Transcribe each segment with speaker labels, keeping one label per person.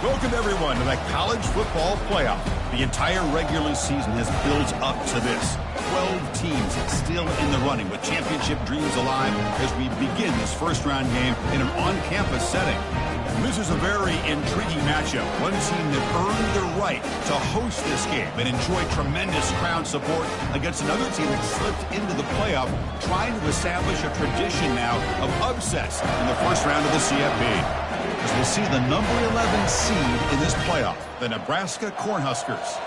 Speaker 1: Welcome, everyone, to the College Football Playoff. The entire regular season has built up to this. 12 teams still in the running with championship dreams alive as we begin this first-round game in an on-campus setting. This is a very intriguing matchup. One team that earned the right to host this game and enjoy tremendous crowd support against another team that slipped into the playoff, trying to establish a tradition now of upsets in the first round of the CFP. As we'll see the number 11 seed in this playoff, the Nebraska Cornhuskers,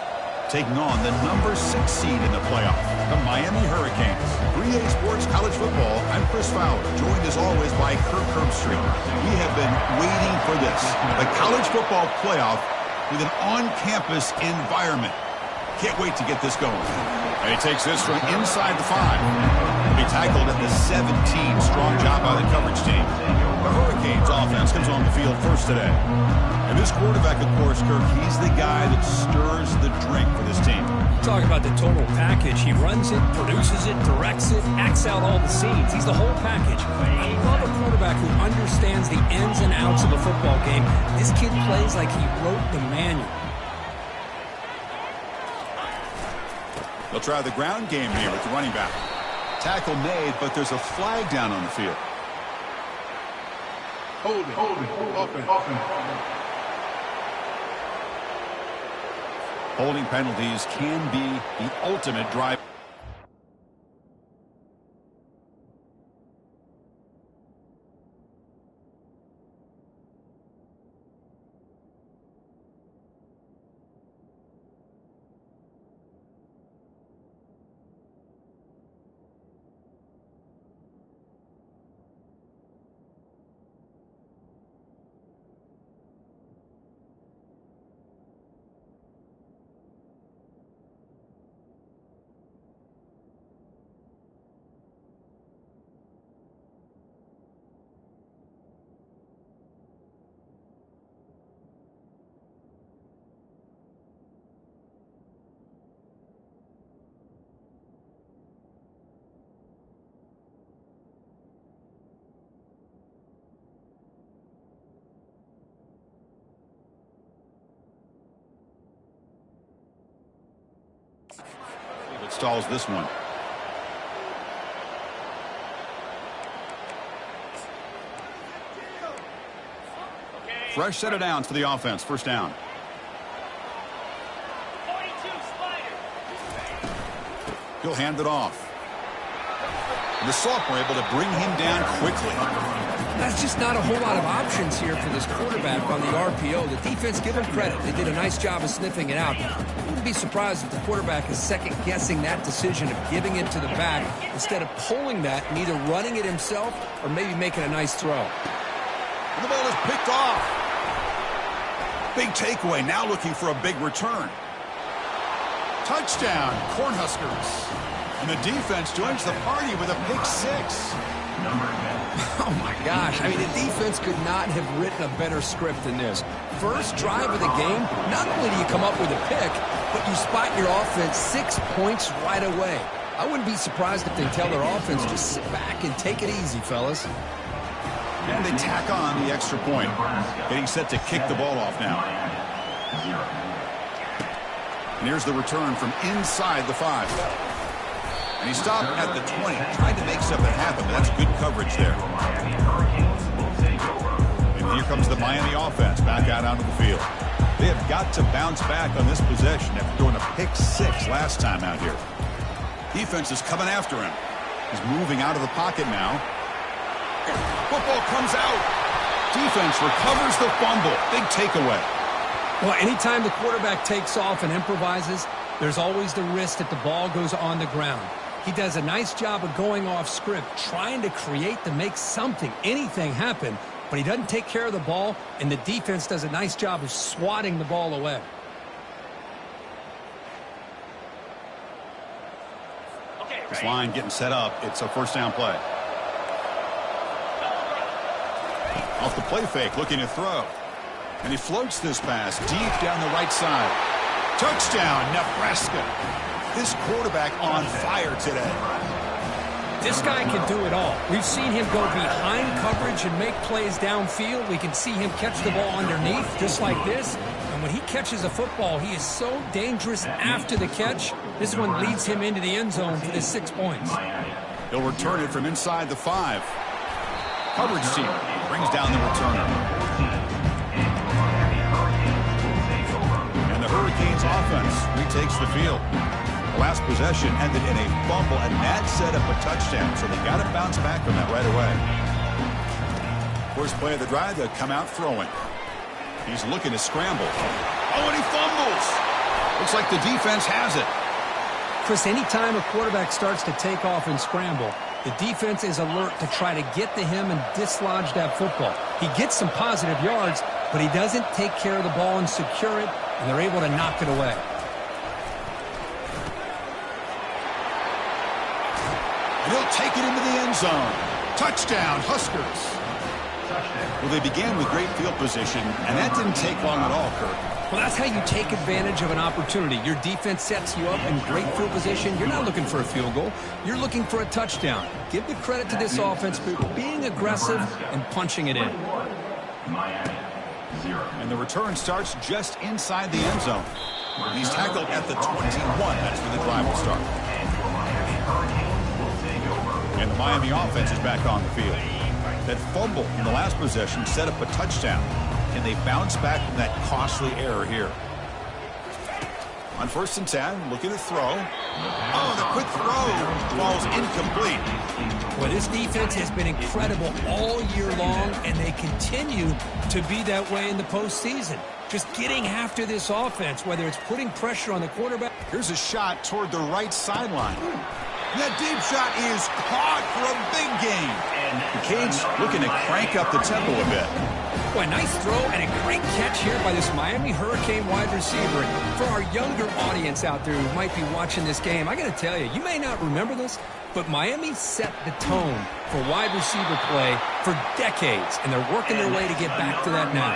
Speaker 1: taking on the number 6 seed in the playoff, the Miami Hurricanes. 3A Sports College Football, I'm Chris Fowler, joined as always by Kirk Herbstreit. We have been waiting for this, the College Football Playoff with an on-campus environment. Can't wait to get this going. And he takes this from inside the 5. He'll be tackled at the 17. Strong job by the coverage team. The Hurricanes offense comes on the field first today. And this quarterback, of course, Kirk, he's the guy that stirs the drink for this team.
Speaker 2: Talk about the total package. He runs it, produces it, directs it, acts out all the scenes. He's the whole package. I love a quarterback who understands the ins and outs of a football game. This kid plays like he wrote the manual.
Speaker 1: They'll try the ground game here with the running back. Tackle made, but there's a flag down on the field. Hold it, open. Holding penalties can be the ultimate drive. It stalls this one. Fresh set of downs for the offense. First down. He'll hand it off. And the sophomore able to bring him down quickly.
Speaker 2: That's just not a whole lot of options here for this quarterback on the RPO. The defense, give him credit. They did a nice job of sniffing it out. I wouldn't be surprised if the quarterback is second-guessing that decision of giving it to the back instead of pulling that and either running it himself or maybe making a nice throw.
Speaker 1: And the ball is picked off. Big takeaway. Now looking for a big return. Touchdown, Cornhuskers. And the defense joins the party with a pick 6.
Speaker 2: Oh, my gosh. I mean, the defense could not have written a better script than this. First drive of the game, not only do you come up with a pick, but you spot your offense 6 points right away. I wouldn't be surprised if they tell their offense just sit back and take it easy, fellas.
Speaker 1: And they tack on the extra point. Getting set to kick the ball off now. And here's the return from inside the 5. And he stopped at the 20, tried to make something happen, but that's good coverage there. And here comes the Miami offense back out onto the field. They have got to bounce back on this possession after throwing a pick 6 last time out here. Defense is coming after him. He's moving out of the pocket now. Football comes out. Defense recovers the fumble. Big takeaway.
Speaker 2: Well, anytime the quarterback takes off and improvises, there's always the risk that the ball goes on the ground. He does a nice job of going off script, trying to create to make something, anything happen, but he doesn't take care of the ball, and the defense does a nice job of swatting the ball away.
Speaker 1: This line getting set up. It's a first down play. Off the play fake, looking to throw. And he floats this pass deep down the right side. Touchdown, Nebraska. This quarterback on fire today.
Speaker 2: This guy can do it all. We've seen him go behind coverage and make plays downfield. We can see him catch the ball underneath, just like this. And when he catches a football, he is so dangerous after the catch. This one leads him into the end zone for the 6 points.
Speaker 1: He'll return it from inside the 5. Coverage team brings down the returner. And the Hurricanes offense retakes the field. The last possession ended in a fumble, and that set up a touchdown, so they got to bounce back from that right away. First play of the drive, they'll come out throwing. He's looking to scramble. Oh, and he fumbles. Looks like the defense has it.
Speaker 2: Chris, anytime a quarterback starts to take off and scramble, the defense is alert to try to get to him and dislodge that football. He gets some positive yards, but he doesn't take care of the ball and secure it, and they're able to knock it away.
Speaker 1: And he'll take it into the end zone. Touchdown, Huskers. Well, they began with great field position, and that didn't take long at all, Kirk.
Speaker 2: Well, that's how you take advantage of an opportunity. Your defense sets you up in great field position. You're not looking for a field goal. You're looking for a touchdown. Give the credit to this offense for being aggressive and punching it in.
Speaker 1: And the return starts just inside the end zone. He's tackled at the 21. That's where the drive will start. And the Miami offense is back on the field. That fumble in the last possession set up a touchdown. Can they bounce back from that costly error here? On 1st and 10, looking to throw. Oh, the quick throw falls incomplete.
Speaker 2: Well, this defense has been incredible all year long, and they continue to be that way in the postseason. Just getting after this offense, whether it's putting pressure on the quarterback.
Speaker 1: Here's a shot toward the right sideline. That deep shot is caught for a big gain. The Canes looking to crank up the tempo a bit.
Speaker 2: Boy, nice throw and a great catch here by this Miami Hurricane wide receiver. For our younger audience out there who might be watching this game, I got to tell you, you may not remember this, but Miami set the tone for wide receiver play for decades, and they're working their way to get back to that now.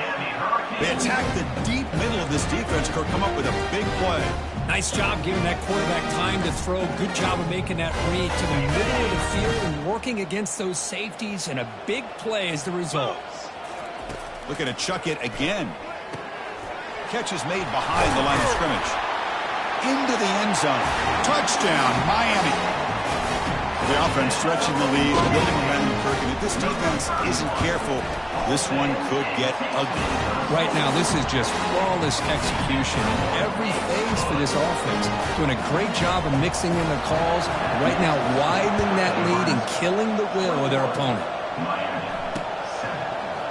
Speaker 1: They attack the deep middle of this defense, Kirk, come up with a big play.
Speaker 2: Nice job giving that quarterback time to throw. Good job of making that read to the middle of the field and working against those safeties, and a big play is the result.
Speaker 1: Looking to chuck it again. Catch is made behind the line of scrimmage. Into the end zone. Touchdown, Miami. The offense stretching the lead, building momentum, Kirk, and if this defense isn't careful, this one could get ugly.
Speaker 2: Right now, this is just flawless execution in every phase for this offense. Doing a great job of mixing in the calls. Right now, widening that lead and killing the will of their opponent.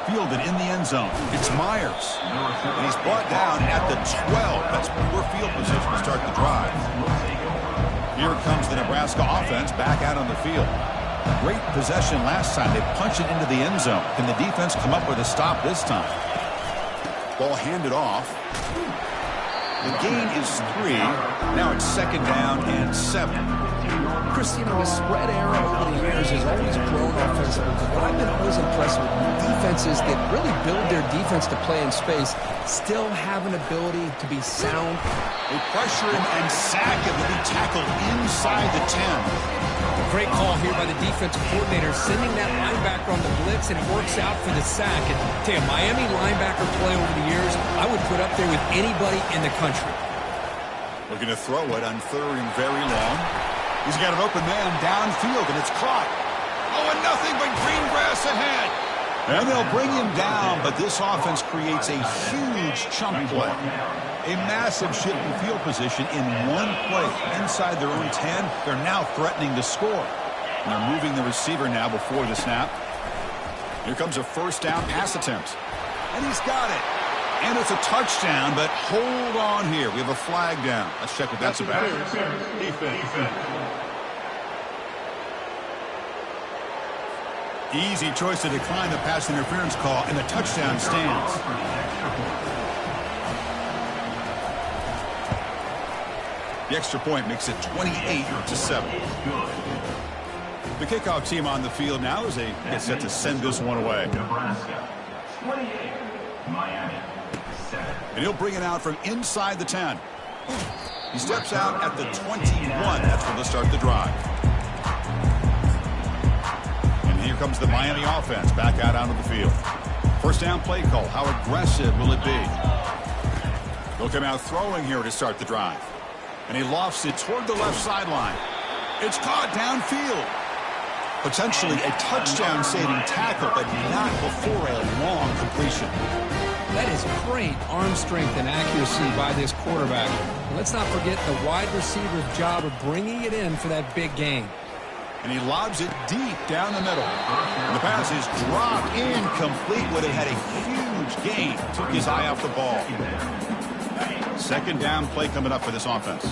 Speaker 1: Fielded in the end zone. It's Myers. And he's brought down at the 12. That's poor field position to start the drive. Here comes the Nebraska offense back out on the field. Great possession last time. They punch it into the end zone. Can the defense come up with a stop this time? Ball handed off. The gain is 3. Now it's 2nd down and 7.
Speaker 2: Chris, you know, the spread era over the years has always grown offensively, but I've been always impressed with defenses that really build their defense to play in space, still have an ability to be sound.
Speaker 1: They pressure him and sack him to be tackled inside the 10.
Speaker 2: Great call here by the defensive coordinator, sending that linebacker on the blitz, and it works out for the sack. And tell you, Miami linebacker play over the years, I would put up there with anybody in the country.
Speaker 1: Looking to throw it on 3rd and very long. He's got an open man downfield, and it's caught. Oh, and nothing but green grass ahead. And they'll bring him down, but this offense creates a huge chunk play. A massive shift in field position in one play. Inside their own 10, they're now threatening to score. And they're moving the receiver now before the snap. Here comes a 1st down pass attempt. And he's got it. And it's a touchdown, but hold on here. We have a flag down. Let's check what that's about. Defense. Easy choice to decline the pass interference call, and the touchdown stands. The extra point makes it 28-7. The kickoff team on the field now as they get set to send this one away. And he'll bring it out from inside the 10. He steps out at the 21. That's where they'll start the drive. here comes the Miami offense back out onto the field. First down play call. How aggressive will it be? They'll come out throwing here to start the drive. And he lofts it toward the left sideline. It's caught downfield. Potentially a touchdown-saving tackle, but not before a long completion.
Speaker 2: That is great arm strength and accuracy by this quarterback. And let's not forget the wide receiver's job of bringing it in for that big gain.
Speaker 1: And he lobs it deep down the middle. And the pass is dropped incomplete. Would have had a huge gain. Took his eye off the ball. Second down play coming up for this offense.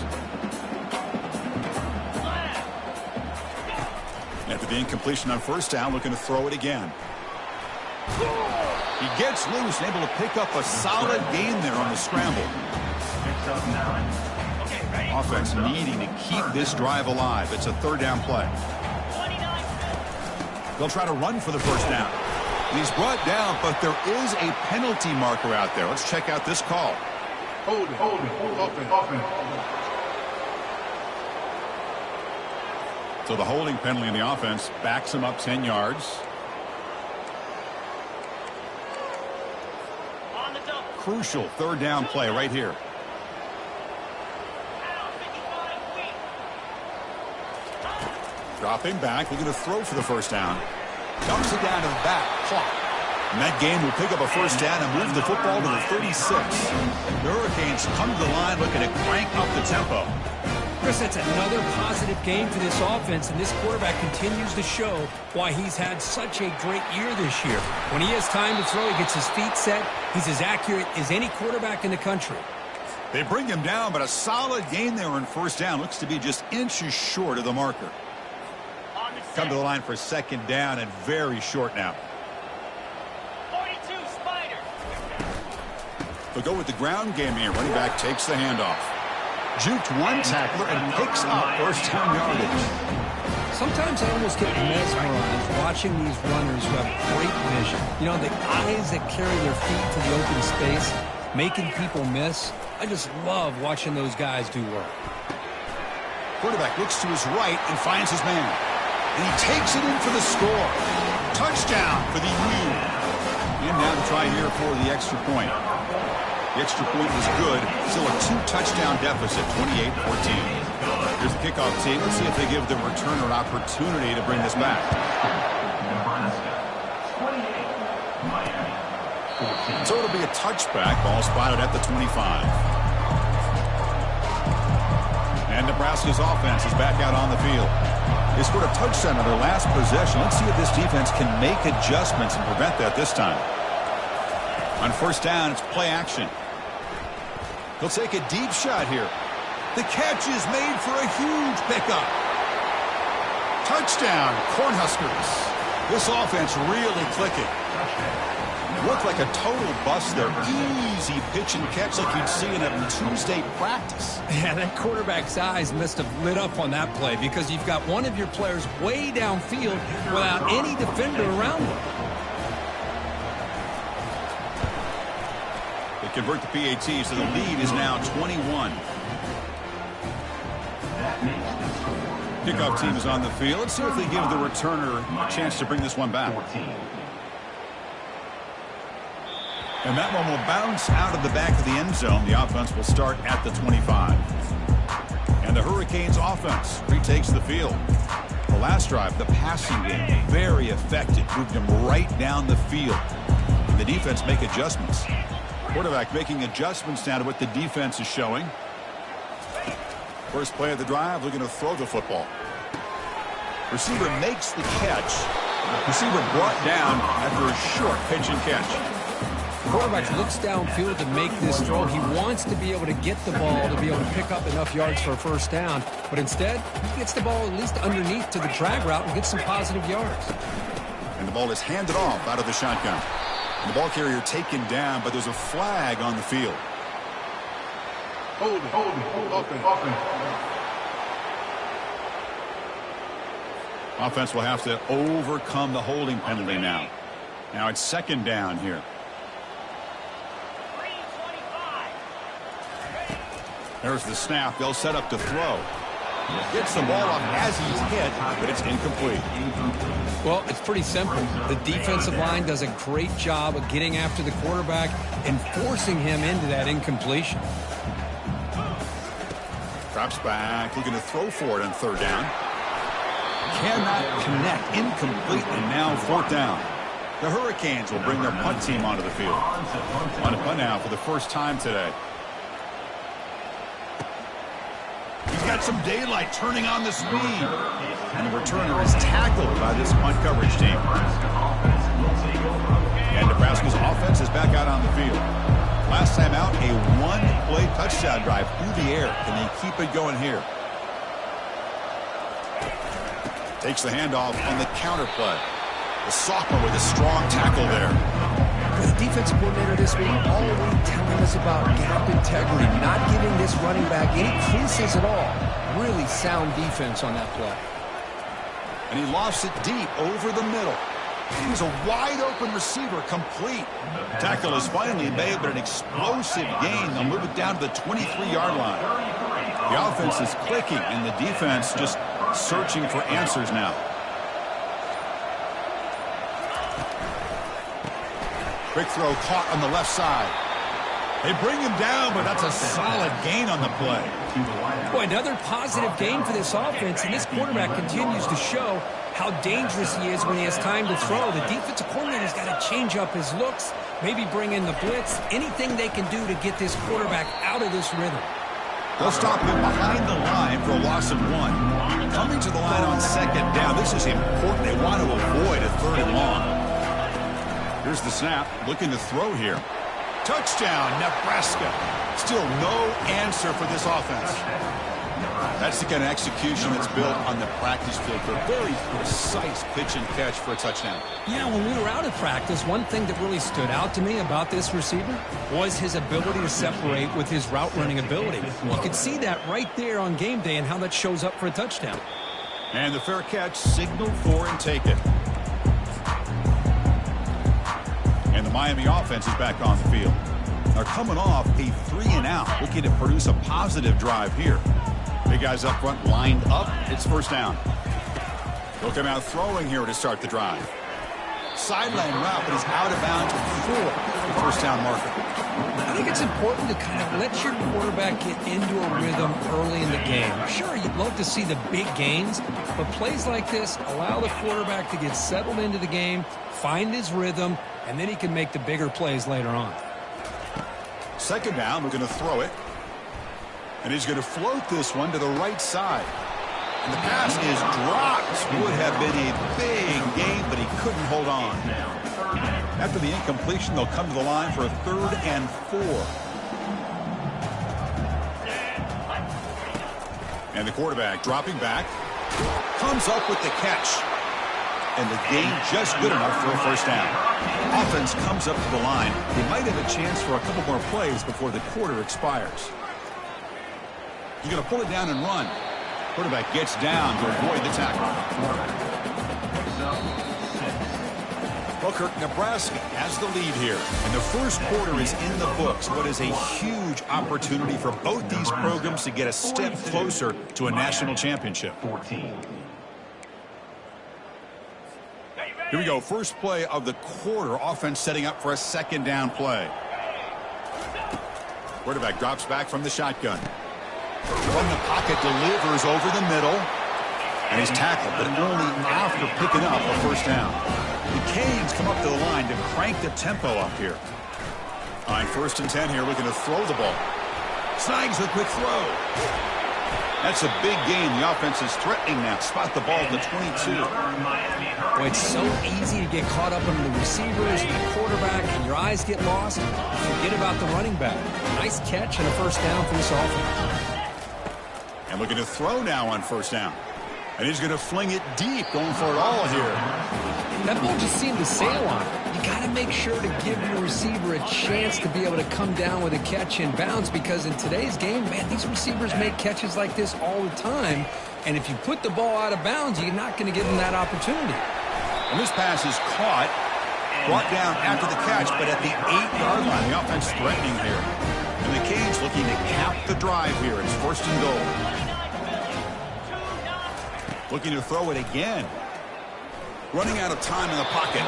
Speaker 1: After the incompletion on first down, looking to throw it again. He gets loose and able to pick up a solid gain there on the scramble. Offense needing to keep this drive alive. It's a third down play. They'll try to run for the first down. And he's brought down, but there is a penalty marker out there. Let's check out this call.
Speaker 3: Hold it, open.
Speaker 1: So the holding penalty in the offense backs him up 10 yards. Crucial third down play right here. Dropping back, looking to throw for the first down. Dumps it down to the back. Clock. And that game will pick up a first down and move the football to the 36. The Hurricanes come to the line looking to crank up the tempo.
Speaker 2: Chris, that's another positive game for this offense, and this quarterback continues to show why he's had such a great year this year. When he has time to throw, he gets his feet set. He's as accurate as any quarterback in the country.
Speaker 1: They bring him down, but a solid gain there on first down. Looks to be just inches short of the marker. Come to the line for second down and very short now.
Speaker 4: 42 Spider.
Speaker 1: They'll go with the ground game here. Running back takes the handoff. Juked one tackler and picks up first down yardage.
Speaker 2: Sometimes I almost get mesmerized watching these runners who have great vision. You know, the eyes that carry their feet to the open space, making people miss. I just love watching those guys do work.
Speaker 1: Quarterback looks to his right and finds his man. And he takes it in for the score. Touchdown for the U. And now to try here for the extra point. The extra point is good. Still a two-touchdown deficit, 28-14. Here's the kickoff team. Let's see if they give the returner an opportunity to bring this back. So it'll be a touchback. Ball spotted at the 25. And Nebraska's offense is back out on the field. They scored a touchdown on their last possession. Let's see if this defense can make adjustments and prevent that this time. On first down, it's play action. They'll take a deep shot here. The catch is made for a huge pickup. Touchdown, Cornhuskers. This offense really clicking. Looked like a total bust there. Easy pitch and catch like you'd see in a Tuesday practice.
Speaker 2: Yeah, that quarterback's eyes must have lit up on that play because you've got one of your players way downfield without any defender around him.
Speaker 1: They convert the PAT, so the lead is now 21. Kickoff team is on the field. Let's see if they give the returner a chance to bring this one back. And that one will bounce out of the back of the end zone. The offense will start at the 25. And the Hurricanes offense retakes the field. The last drive, the passing game, very effective. Moved them right down the field. And the defense make adjustments. Quarterback making adjustments now to what the defense is showing. First play of the drive, looking to throw the football. Receiver makes the catch. Receiver brought down after a short pitch and catch.
Speaker 2: Quarterback looks downfield to make this throw. He wants to be able to get the ball to be able to pick up enough yards for a first down. But instead, he gets the ball at least underneath to the drag route and gets some positive yards.
Speaker 1: And the ball is handed off out of the shotgun. And the ball carrier taken down, but there's a flag on the field.
Speaker 3: Hold it, open.
Speaker 1: Offense will have to overcome the holding penalty now. Now it's second down here. There's the snap. They'll set up to throw. Gets the ball up as he's hit, but it's incomplete.
Speaker 2: Well, it's pretty simple. The defensive line does a great job of getting after the quarterback and forcing him into that incompletion.
Speaker 1: Drops back, looking to throw for it on third down. Cannot connect, incomplete, and now fourth down. The Hurricanes will bring their punt team onto the field. On a punt now for the first time today. He's got some daylight turning on the speed. And the returner is tackled by this punt coverage team. And Nebraska's offense is back out on the field. Last time out, a one-play touchdown drive through the air. Can they keep it going here? Takes the handoff on the counter play. The sophomore with a strong tackle there.
Speaker 2: The defensive coordinator this week all week telling us about gap integrity, not giving this running back any creases at all. Really sound defense on that play.
Speaker 1: And he lofts it deep over the middle. He's a wide-open receiver, complete. Tackle is finally made, but an explosive gain. They'll move it down to the 23-yard line. The offense is clicking, and the defense just searching for answers now. Quick throw caught on the left side. They bring him down, but that's a solid gain on the play.
Speaker 2: Boy, another positive gain for this offense, and this quarterback continues to show how dangerous he is when he has time to throw. The defensive coordinator's got to change up his looks, maybe bring in the blitz, anything they can do to get this quarterback out of this rhythm.
Speaker 1: They'll stop him behind the line for a loss of 1. Coming to the line on second down. This is important. They want to avoid a third and long. Here's the snap. Looking to throw here. Touchdown, Nebraska. Still no answer for this offense. That's the kind of execution that's built on the practice field for a very precise pitch and catch for a touchdown.
Speaker 2: Yeah, when we were out of practice, one thing that really stood out to me about this receiver was his ability to separate with his route running ability. You could see that right there on game day and how that shows up for a touchdown.
Speaker 1: And the fair catch signaled for and taken. And the Miami offense is back on the field. They're coming off a 3-and-out, looking to produce a positive drive here. Big guys up front lined up. It's first down. They'll come out throwing here to start the drive. Sideline route, but he's out of bounds before the first down marker.
Speaker 2: I think it's important to kind of let your quarterback get into a rhythm early in the game. Sure, you'd love to see the big gains, but plays like this allow the quarterback to get settled into the game, find his rhythm, and then he can make the bigger plays later on.
Speaker 1: Second down, we're going to throw it. And he's going to float this one to the right side. And the pass is dropped. Would have been a big gain, but he couldn't hold on. After the incompletion, they'll come to the line for a 3rd and 4. And the quarterback dropping back. Comes up with the catch. And the gain just good enough for a first down. Offense comes up to the line. They might have a chance for a couple more plays before the quarter expires. He's going to pull it down and run. Quarterback gets down to avoid the tackle. Booker, Nebraska has the lead here. And the first quarter is in the books. What is a huge opportunity for both these programs to get a step closer to a national championship. Here we go. First play of the quarter. Offense setting up for a second down play. Quarterback drops back from the shotgun. From the pocket, delivers over the middle. And he's tackled, but only after picking up a first down. The Canes come up to the line to crank the tempo up here. On 1st and 10 here, looking to throw the ball. Snags a quick throw. That's a big gain. The offense is threatening now. Spot the ball at the 22.
Speaker 2: Boy, it's so easy to get caught up on the receivers and the quarterback, and your eyes get lost. Forget about the running back. Nice catch and a first down for this offense.
Speaker 1: And looking to throw now on first down. And he's going to fling it deep, going for it all here.
Speaker 2: That ball just seemed to sail on it. You got to make sure to give your receiver a chance to be able to come down with a catch in bounds, because in today's game, man, these receivers make catches like this all the time. And if you put the ball out of bounds, you're not going to give them that opportunity.
Speaker 1: And this pass is caught, brought down after the catch, but at the 8-yard line, the offense threatening here. And the Canes looking to cap the drive here. It's 1st and goal. Looking to throw it again. Running out of time in the pocket.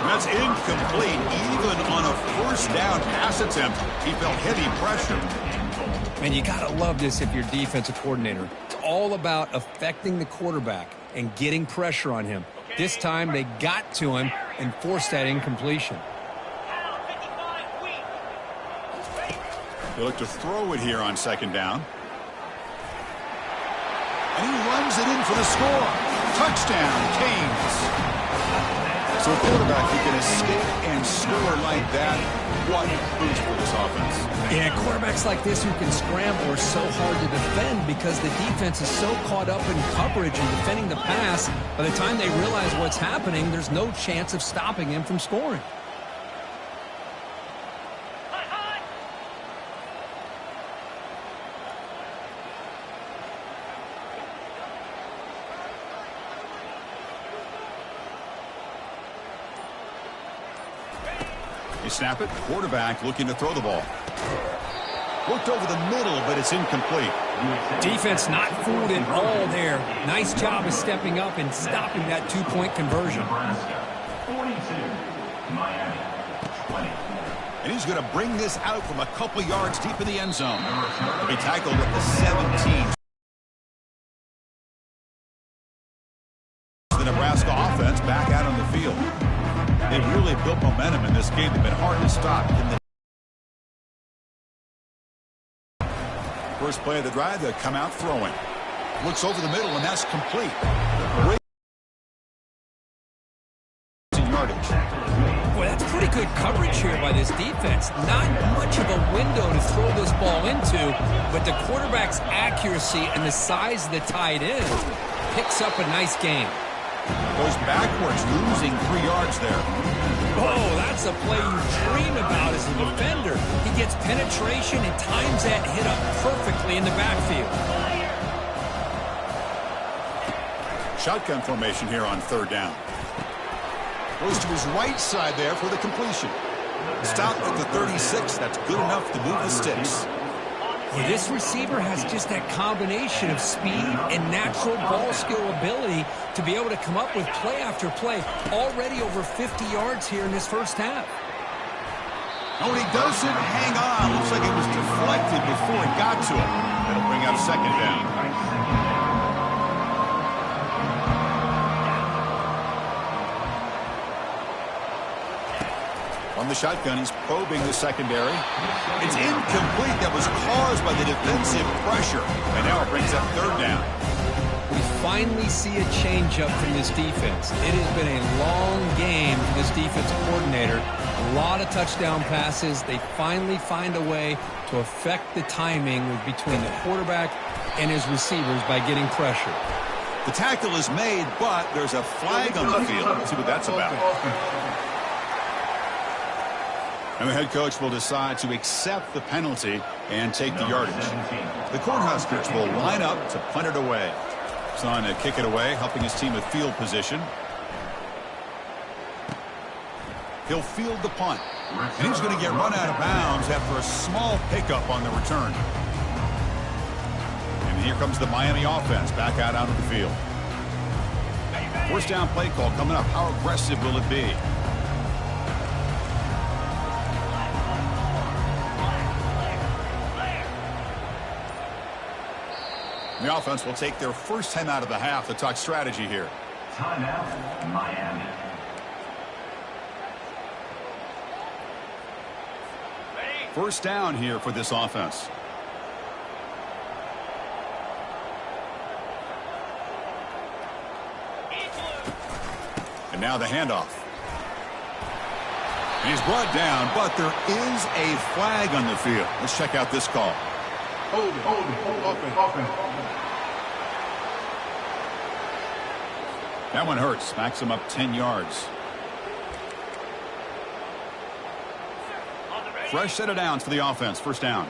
Speaker 1: That's incomplete. Even on a first down pass attempt, he felt heavy pressure.
Speaker 2: And you got to love this if you're defensive coordinator. It's all about affecting the quarterback and getting pressure on him. This time they got to him and forced that incompletion.
Speaker 1: They look to throw it here on second down. And he runs it in for the score. Touchdown, Canes. So a quarterback who can escape and score like that, what a boost for this offense.
Speaker 2: Yeah, quarterbacks like this who can scramble are so hard to defend because the defense is so caught up in coverage and defending the pass. By the time they realize what's happening, there's no chance of stopping him from scoring.
Speaker 1: You snap it, quarterback looking to throw the ball. Looked over the middle, but it's incomplete.
Speaker 2: Defense not fooled at all there. Nice job of stepping up and stopping that two-point conversion.
Speaker 5: 42, Miami, 20.
Speaker 1: And he's going to bring this out from a couple yards deep in the end zone. He'll be tackled at the 17. The Nebraska offense back out on the field. They've really built momentum in this game. They've been hard to stop. First play of the drive, they'll come out throwing. Looks over the middle, and that's complete. Great yardage.
Speaker 2: Boy, that's pretty good coverage here by this defense. Not much of a window to throw this ball into, but the quarterback's accuracy and the size of the tight end picks up a nice gain.
Speaker 1: Goes backwards, losing 3 yards there.
Speaker 2: Oh, that's a play you dream about as a defender. He gets penetration and times that hit up perfectly in the backfield.
Speaker 1: Shotgun formation here on third down. Goes to his right side there for the completion. Stop at the 36. That's good enough to move the sticks.
Speaker 2: Well, this receiver has just that combination of speed and natural ball skill ability to be able to come up with play after play. Already over 50 yards here in this first half.
Speaker 1: No, he doesn't hang on. Looks like it was deflected before it got to him. That'll bring up second down. On the shotgun, he's probing the secondary. It's incomplete. That was caused by the defensive pressure. And now it brings up third down.
Speaker 2: We finally see a changeup from this defense. It has been a long game for this defensive coordinator. A lot of touchdown passes. They finally find a way to affect the timing between the quarterback and his receivers by getting pressure.
Speaker 1: The tackle is made, but there's a flag on the field. Let's see what that's about. And the head coach will decide to accept the penalty and take the yardage. The Cornhuskers will line up to punt it away. He's on to kick it away, helping his team with field position. He'll field the punt. And he's going to get run out of bounds after a small pickup on the return. And here comes the Miami offense back out onto the field. First down play call coming up. How aggressive will it be? The offense will take their first time out of the half to talk strategy here.
Speaker 5: Timeout, Miami.
Speaker 1: First down here for this offense. And now the handoff. And he's brought down, but there is a flag on the field. Let's check out this call.
Speaker 3: Hold it, open.
Speaker 1: That one hurts. Smacks him up 10 yards. Fresh set of downs for the offense. First down.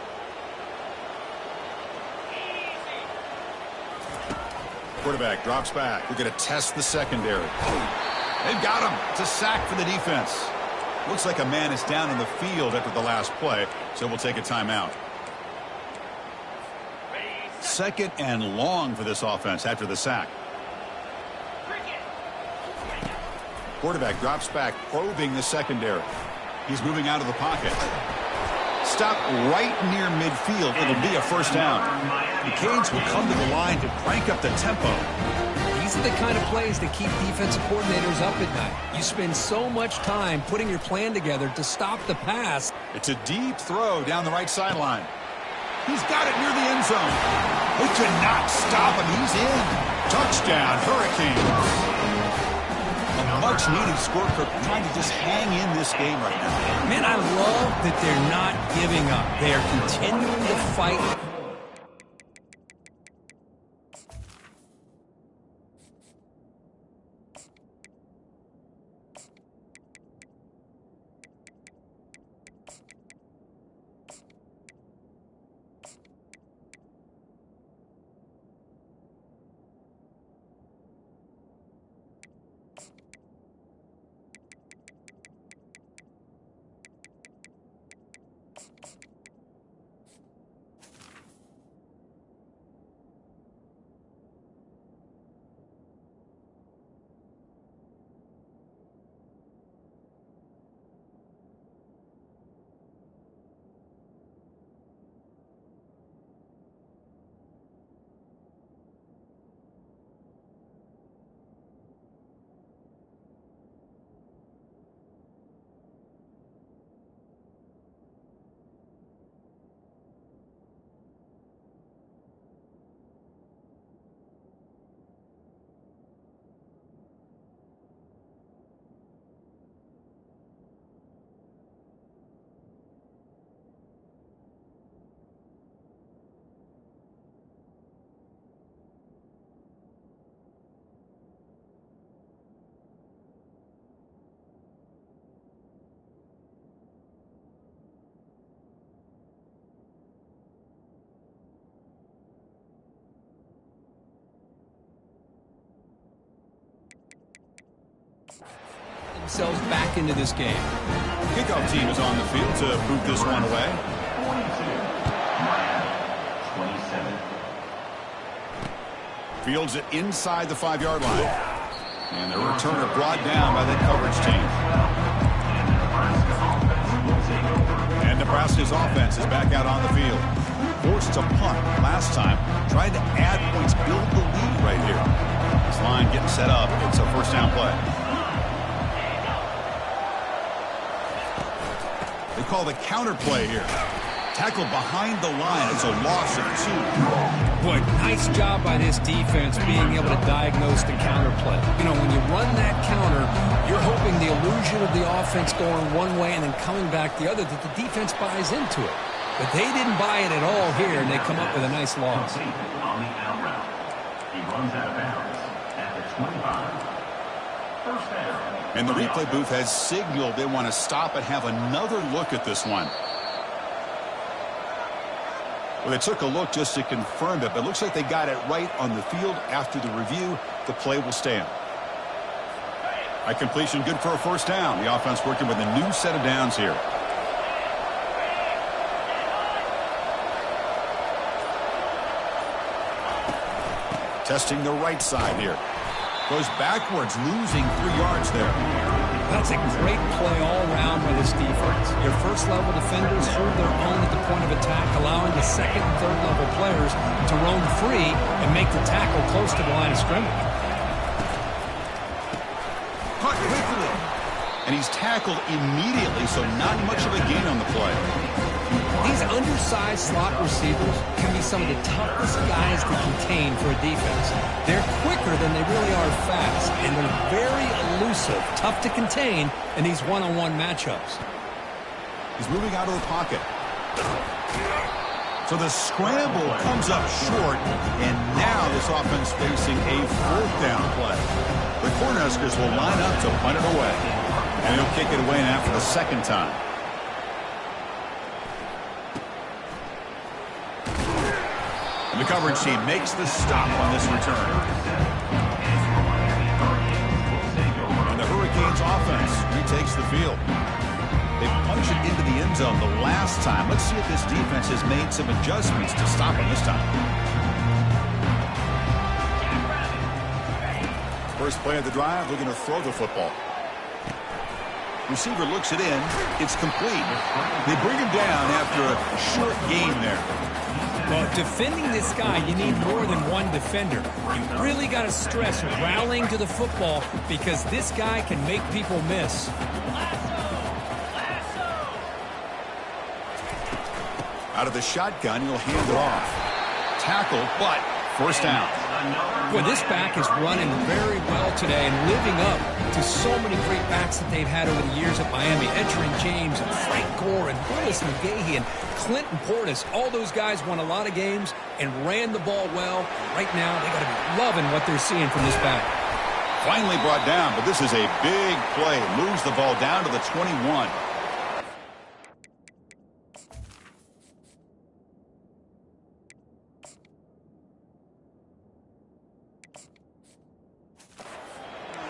Speaker 1: Quarterback drops back. We're going to test the secondary. They've got him. It's a sack for the defense. Looks like a man is down in the field after the last play, so we'll take a timeout. Second and long for this offense after the sack. Quarterback drops back, probing the secondary. He's moving out of the pocket. Stop right near midfield. It'll be a first down. The Canes will come to the line to crank up the tempo.
Speaker 2: These are the kind of plays that keep defensive coordinators up at night. You spend so much time putting your plan together to stop the pass.
Speaker 1: It's a deep throw down the right sideline. He's got it near the end zone. They cannot stop him. He's in. Touchdown, Hurricanes. A much-needed score for trying to just hang in this game right now.
Speaker 2: Man, I love that they're not giving up. They are continuing to fight. Themselves back into this game.
Speaker 1: Kickoff team is on the field to boot this one away.
Speaker 5: 42, Miami, 27.
Speaker 1: Fields it inside the 5-yard line. And the returner brought down by that coverage team. And Nebraska's offense is back out on the field. Forced to punt last time. Trying to add points, build the lead right here. This line getting set up. It's a first down play. They call the counter play here. Tackled behind the line. It's a loss of 2.
Speaker 2: Boy, nice job by this defense being able to diagnose the counter play. You know, when you run that counter, you're hoping the illusion of the offense going one way and then coming back the other, that the defense buys into it. But they didn't buy it at all here, and they come up with a nice loss.
Speaker 5: On the out route. He runs out of bounds at the 25. First down.
Speaker 1: And the replay booth has signaled they want to stop and have another look at this one. Well, they took a look just to confirm it, but it looks like they got it right on the field. After the review, the play will stand. A completion good for a first down. The offense working with a new set of downs here. Testing the right side here. Goes backwards, losing 3 yards there.
Speaker 2: That's a great play all around by this defense. Your first-level defenders hold their own at the point of attack, allowing the second and third-level players to roam free and make the tackle close to the line of scrimmage.
Speaker 1: Caught quickly. And he's tackled immediately, so not much of a gain on the play.
Speaker 2: These undersized slot receivers can be some of the toughest guys to contain for a defense. They're quicker than they really are fast, and they're very elusive, tough to contain in these one-on-one matchups.
Speaker 1: He's moving out of the pocket. So the scramble comes up short, and now this offense facing a fourth down play. The Cornhuskers will line up to punt it away. And he'll kick it away now for the second time. And the coverage team makes the stop on this return. And the Hurricanes offense retakes the field. They punch it into the end zone the last time. Let's see if this defense has made some adjustments to stop them this time. First play of the drive, looking to throw the football. Receiver looks it in. It's complete. They bring him down after a short gain there.
Speaker 2: Well, defending this guy, you need more than one defender. You really got to stress rallying to the football because this guy can make people miss.
Speaker 1: Out of the shotgun, he'll hand it off. Tackle, but first down.
Speaker 2: Boy, this back is running very well today and living up to so many great backs that they've had over the years at Miami. Entering James and Frank Gore and Willis McGahee and Clinton Portis. All those guys won a lot of games and ran the ball well. Right now, they got to be loving what they're seeing from this back.
Speaker 1: Finally brought down, but this is a big play. Moves the ball down to the 21.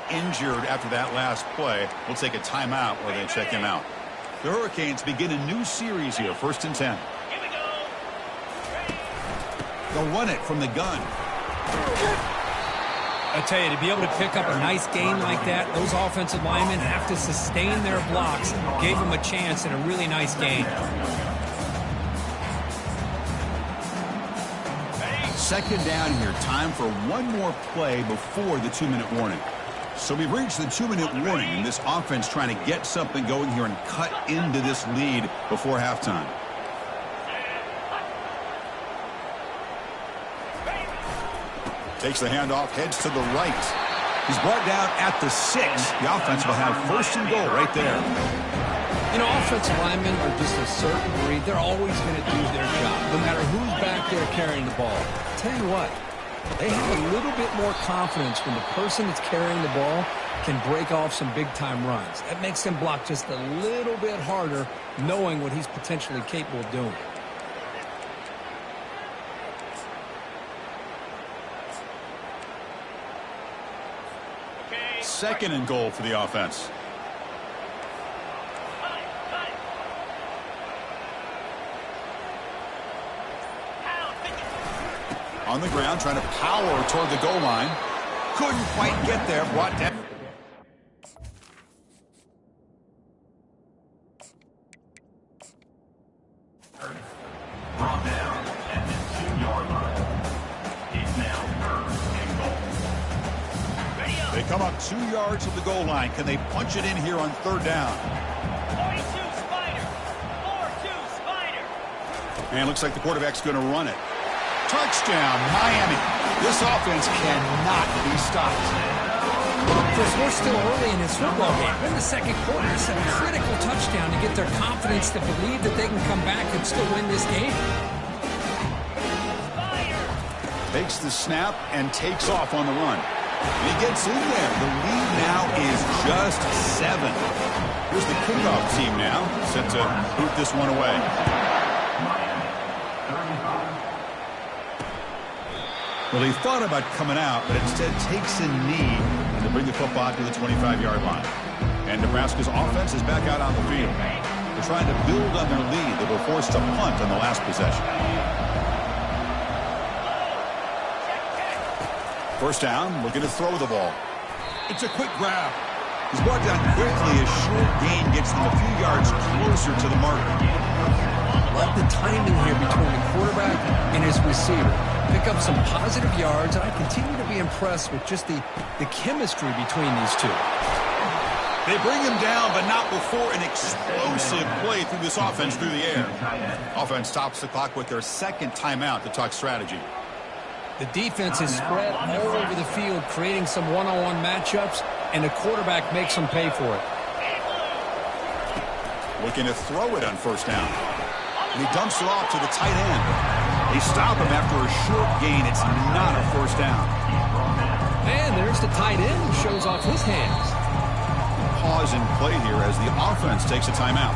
Speaker 1: Injured after that last play. We'll take a timeout while they check him out. The Hurricanes begin a new series here. 1st and 10.
Speaker 4: Here we go.
Speaker 1: They'll run it from the gun.
Speaker 2: I tell you, to be able to pick up a nice gain like that, those offensive linemen have to sustain their blocks. Gave them a chance and a really nice gain.
Speaker 1: Second down here. Time for one more play before the 2-minute warning. So we've reached the 2-minute warning, and this offense trying to get something going here and cut into this lead before halftime. Takes the handoff, heads to the right. He's brought down at the 6. The offense will have 1st and goal right there.
Speaker 2: You know, offensive linemen are just a certain breed. They're always going to do their job, no matter who's back there carrying the ball. Tell you what, they have a little bit more confidence when the person that's carrying the ball can break off some big-time runs. That makes them block just a little bit harder, knowing what he's potentially capable of doing.
Speaker 1: Second and goal for the offense. On the ground, trying to power toward the goal line. Couldn't quite get there. Brought down.
Speaker 5: Brought down at the 2-yard line. It's now 3rd and goal.
Speaker 1: They come up 2 yards from the goal line. Can they punch it in here on 3rd down?
Speaker 4: 42 Spider. 4-2 Spider.
Speaker 1: And it looks like the quarterback's going to run it. Touchdown, Miami. This offense cannot be stopped.
Speaker 2: Chris, we're still early in this football game. In the second quarter, it's a critical touchdown to get their confidence to believe that they can come back and still win this game.
Speaker 1: Takes the snap and takes off on the run. And he gets in there. The lead now is just 7. Here's the kickoff team now, set to boot this one away. Well, he thought about coming out, but instead takes a knee to bring the football to the 25-yard line. And Nebraska's offense is back out on the field. They're trying to build on their lead. They were forced to punt on the last possession. 1st down, looking to throw the ball. It's a quick grab. He's brought down quickly. A short gain gets him a few yards closer to the marker.
Speaker 2: Love the timing here between the quarterback and his receiver. Pick up some positive yards, and I continue to be impressed with just the chemistry between these two.
Speaker 1: They bring him down, but not before an explosive play through this offense through the air. Offense stops the clock with their 2nd timeout to talk strategy.
Speaker 2: The defense is spread all over the field, creating some one-on-one matchups, and the quarterback makes them pay for it.
Speaker 1: Looking to throw it on 1st down. And he dumps it off to the tight end. They stop him after a short gain. It's not a 1st down.
Speaker 2: And there's the tight end who shows off his hands.
Speaker 1: Pause in play here as the offense takes a timeout.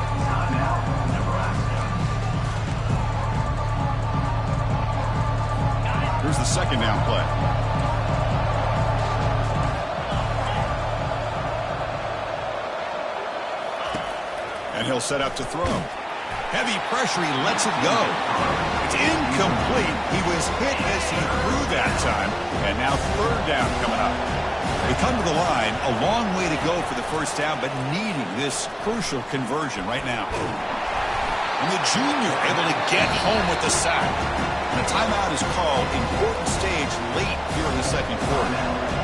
Speaker 1: Here's the 2nd down play. And he'll set up to throw. Heavy pressure, he lets it go. It's incomplete. He was hit as he threw that time. And now 3rd down coming up. They come to the line, a long way to go for the first down, but needing this crucial conversion right now. And the junior able to get home with the sack. And a timeout is called. Important stage late here in the second quarter.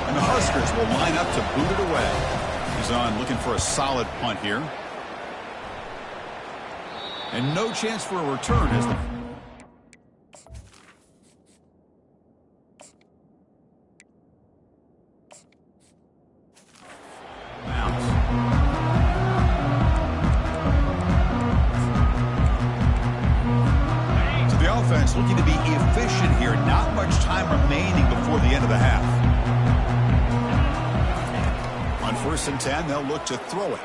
Speaker 1: And the Huskers will line up to boot it away. He's on looking for a solid punt here. And no chance for a return as the... offense looking to be efficient here. Not much time remaining before the end of the half. On 1st and 10, they'll look to throw it.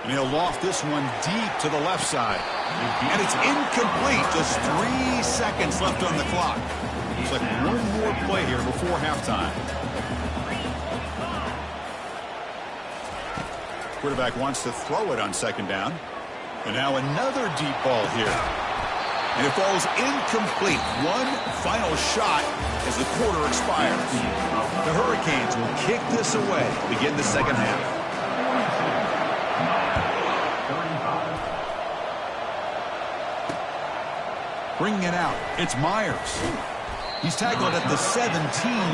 Speaker 1: And he'll loft this one deep to the left side. And it's incomplete. Just 3 seconds left on the clock. Looks like one more play here before halftime. Quarterback wants to throw it on 2nd down. And now another deep ball here. And it falls incomplete. One final shot as the quarter expires. The Hurricanes will kick this away to begin the second half. Bringing it out, it's Myers. He's tackled at the 17,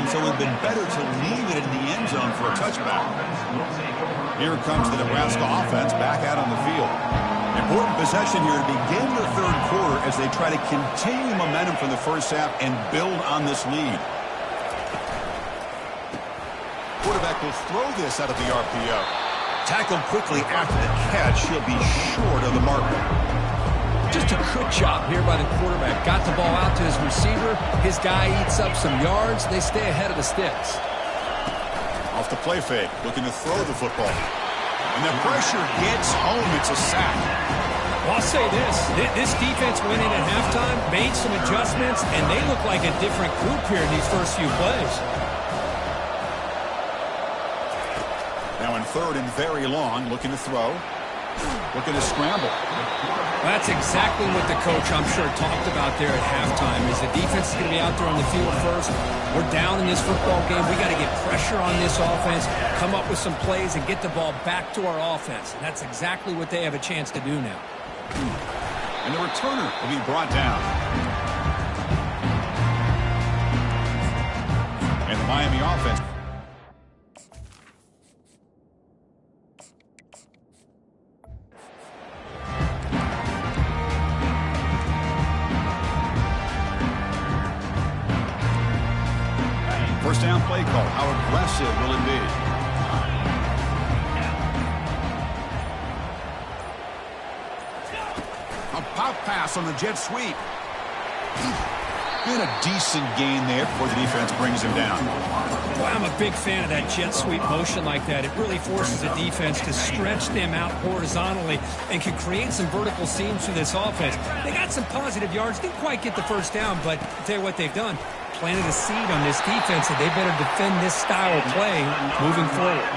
Speaker 1: so it would have been better to leave it in the end zone for a touchback. Here comes the Nebraska offense back out on the field. Important possession here to begin the third quarter as they try to continue momentum from the first half and build on this lead. Quarterback will throw this out of the RPO. Tackled quickly after the catch. He'll be short of the marker.
Speaker 2: Just a good job here by the quarterback. Got the ball out to his receiver. His guy eats up some yards. They stay ahead of the sticks.
Speaker 1: Off the play fake, looking to throw the football. And the pressure gets home. It's a sack.
Speaker 2: Well, I'll say this defense went in at halftime, made some adjustments, and they look like a different group here in these first few plays.
Speaker 1: Now in 3rd and very long, looking to throw. Looking to scramble.
Speaker 2: That's exactly what the coach, I'm sure, talked about there at halftime, is the defense is going to be out there on the field first. We're down in this football game. We got to get pressure on this offense, come up with some plays, and get the ball back to our offense. And that's exactly what they have a chance to do now.
Speaker 1: And the returner will be brought down. And the Miami offense. First down play call. How aggressive will it be? A pop pass on the jet sweep. And a decent gain there before the defense brings him down.
Speaker 2: Well, I'm a big fan of that jet sweep motion like that. It really forces the defense to stretch them out horizontally and can create some vertical seams for this offense. They got some positive yards. Didn't quite get the first down, but I'll tell you what they've done. Planted a seed on this defense, and they better defend this style of play moving forward.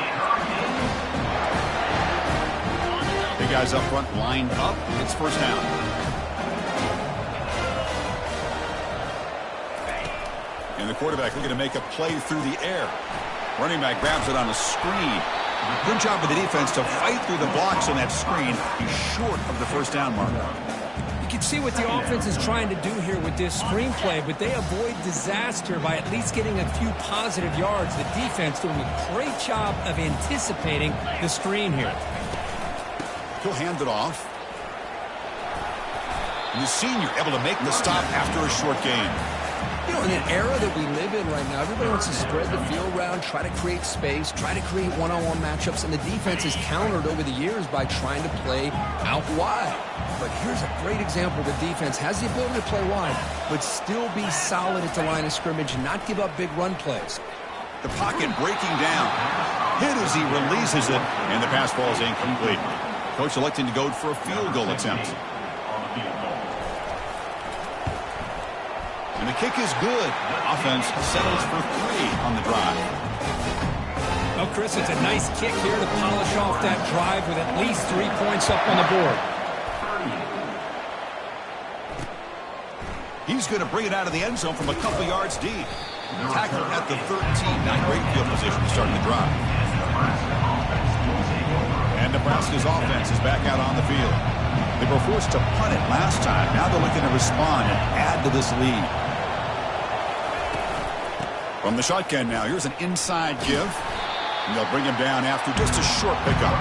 Speaker 1: The guys up front lined up. It's first down. And the quarterback looking to make a play through the air. Running back grabs it on a screen. Good job of the defense to fight through the blocks on that screen. He's short of the first down mark.
Speaker 2: You can see what the offense is trying to do here with this screenplay, but they avoid disaster by at least getting a few positive yards. The defense doing a great job of anticipating the screen here.
Speaker 1: He'll hand it off. And the senior able to make the stop after a short gain.
Speaker 2: You know, in an era that we live in right now, everybody wants to spread the field around, try to create space, try to create one-on-one matchups, and the defense has countered over the years by trying to play out wide. But here's a great example. The defense has the ability to play wide, but still be solid at the line of scrimmage and not give up big run plays.
Speaker 1: The pocket breaking down. Hit as he releases it, and the pass ball is incomplete. Coach electing to go for a field goal attempt. And the kick is good. Offense settles for 3 on the drive.
Speaker 2: Well, Chris, it's a nice kick here to polish off that drive with at least 3 points up on the board.
Speaker 1: He's going to bring it out of the end zone from a couple yards deep. Tackle at the 13. Not great field position starting the drive. And Nebraska's offense is back out on the field. They were forced to punt it last time. Now they're looking to respond and add to this lead. From the shotgun now, here's an inside give. And they'll bring him down after just a short pickup.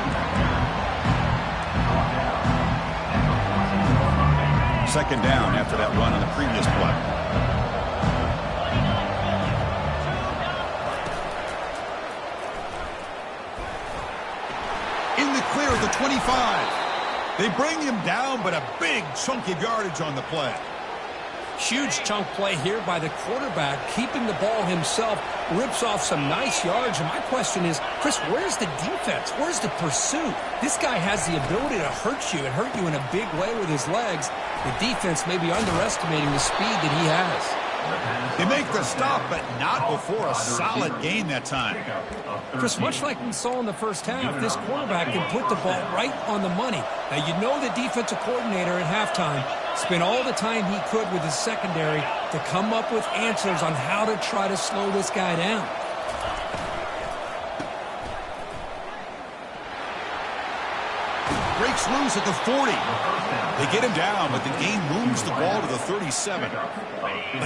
Speaker 1: Second down after that run on the previous play. In the clear at the 25. They bring him down, but a big chunk of yardage on the play.
Speaker 2: Huge chunk play here by the quarterback, keeping the ball himself, rips off some nice yards. And my question is, Chris, where's the defense? Where's the pursuit? This guy has the ability to hurt you and hurt you in a big way with his legs. The defense may be underestimating the speed that he has.
Speaker 1: They make the stop, but not before a solid gain that time.
Speaker 2: Chris, much like we saw in the first half, this quarterback can put the ball right on the money. Now, you know the defensive coordinator at halftime spent all the time he could with his secondary to come up with answers on how to try to slow this guy down.
Speaker 1: Breaks loose at the 40. They get him down, but the gain moves the ball to the 37.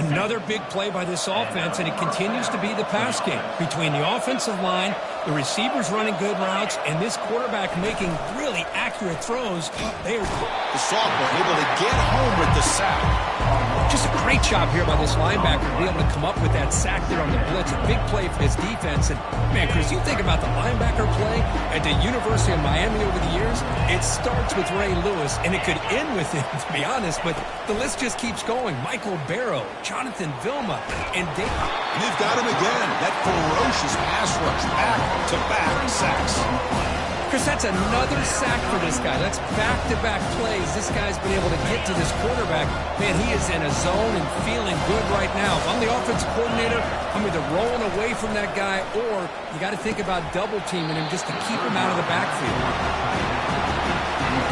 Speaker 2: Another big play by this offense, and it continues to be the pass game between the offensive line, the receivers running good routes, and this quarterback making really accurate throws.
Speaker 1: The sophomore able to get home with the sack.
Speaker 2: Just a great job here by this linebacker to be able to come up with that sack there on the blitz. A big play for his defense. And, man, Chris, you think about the linebacker play at the University of Miami over the years, it starts with Ray Lewis, and it could end with him, to be honest, but the list just keeps going. Michael Barrow, Jonathan Vilma, and Dave.
Speaker 1: And they've got him again. That ferocious pass rush, back-to-back sacks.
Speaker 2: Chris, that's another sack for this guy. That's back-to-back plays. This guy's been able to get to this quarterback. Man, he is in a zone and feeling good right now. If I'm the offensive coordinator, I'm either rolling away from that guy or you got to think about double-teaming him just to keep him out of the backfield.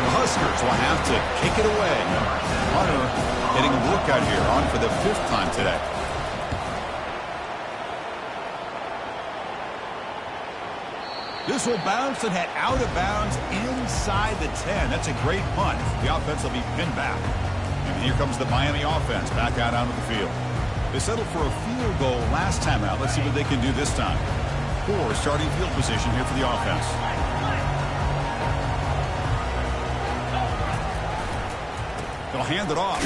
Speaker 1: The Huskers will have to kick it away. Hunter getting a look out here on for the 5th time today. This will bounce and head out of bounds inside the 10. That's a great punt. The offense will be pinned back. And here comes the Miami offense back out onto the field. They settled for a field goal last time out. Let's see what they can do this time. Poor starting field position here for the offense. They'll hand it off.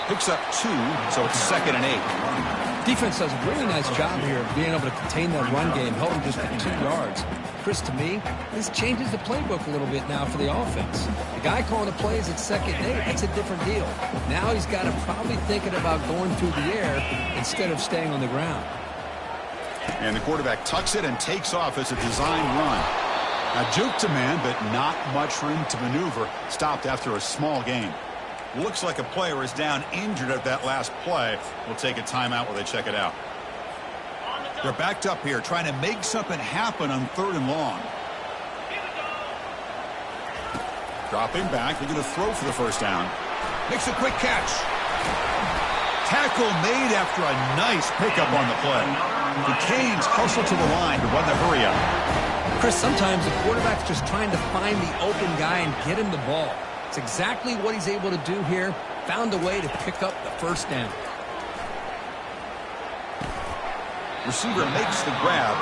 Speaker 1: Picks up 2, so it's 2nd and 8.
Speaker 2: Defense does a really nice job here of being able to contain that run game, held him just to 2 yards. Chris, to me, this changes the playbook a little bit now for the offense. The guy calling the plays at 2nd and 8, that's a different deal. Now he's got to probably thinking about going through the air instead of staying on the ground.
Speaker 1: And the quarterback tucks it and takes off as a design run. Now juke to man, but not much room to maneuver. Stopped after a small gain. Looks like a player is down injured at that last play. We'll take a timeout while they check it out. They're backed up here trying to make something happen on 3rd and long. Dropping back. They're going to throw for the 1st down. Makes a quick catch. Tackle made after a nice pickup on the play. The Canes hustle to the line to run the hurry up.
Speaker 2: Chris, sometimes the quarterback's just trying to find the open guy and get him the ball. It's exactly what he's able to do here. Found a way to pick up the 1st down.
Speaker 1: Receiver makes the grab.